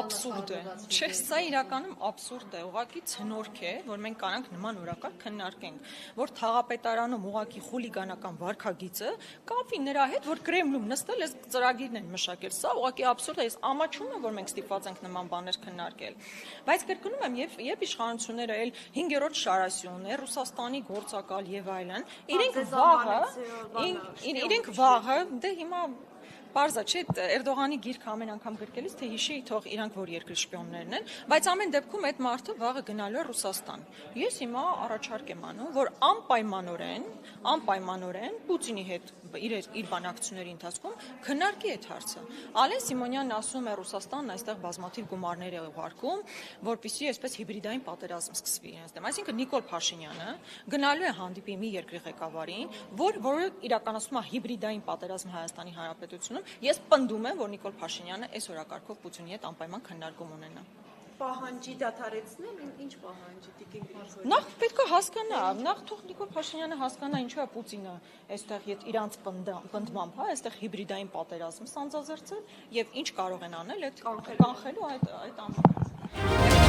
աբսուրդ է։ Չէ, սա իրականում աբսուրդ է, ուղղակի ցնորք է, որ մենք կանանք նման օրակարգ քննարկենք, որ թաղապետարանում ուղղակի խուլիգանական վարքագիծը կապվի նրա հետ, որ Կրեմլում նստել այս ծրագիրն են մշակել։ Սա ուղղակի աբսուրդ է, ես ամաչում եմ, որ մենք ստիպված ենք նման բաներ քննարկել։ Բայց կրկնում եմ, եւ իշխանությունները էլ 5-րդ շարասյունն է, Ռուսաստանի գործակալ եւ այլն, իրենք վաղը, դե հիմա Պարզա չէ, Էրդողանի գիրքը ամեն անգամ գրկելիս, թե հիշի թող իրանք որ երկրի շպիոններն են, բայց ամեն դեպքում այդ մարդը վաղը գնալու է Ռուսաստան։ Ես հիմա առաջարկ եմ անում, որ անպայմանորեն Պուտինի հետ իր բանակցությունների ընթացքում քննարկի այդ հարցը։ Ալեն Սիմոնյանն ասում է Ռուսաստանն այստեղ բազմաթիվ գումարներ է ուղարկում, որպեսզի այսպես հիբրիդային պատերազմ սկսվի իրենց դեմ։ Այսինքն Նիկոլ Փաշինյանը գնալու է հանդիպի մի երկրի ղեկավարին, որը իրականացնում է հիբրիդային պատերազմ Հայաստանի Հանրապետությունում։ Ես պնդում եմ, որ Նիկոլ Փաշինյանը այս օրակարգով Պուտինի հետ անպայման քննարկում ունենա։ Պահանջի դադարեցնել, ինչ պահանջի Տիկին Գրիգորյան։ Նախ պետք է հասկանա, նախ թող Նիկոլ Փաշինյանը հասկանա ինչու է Պուտինը այստեղ իրանց պնդմամբ, այստեղ հիբրիդային պատերազմ սանձազերծել եւ ինչ կարող են անել այդ կանխելու այդ անհապաղ։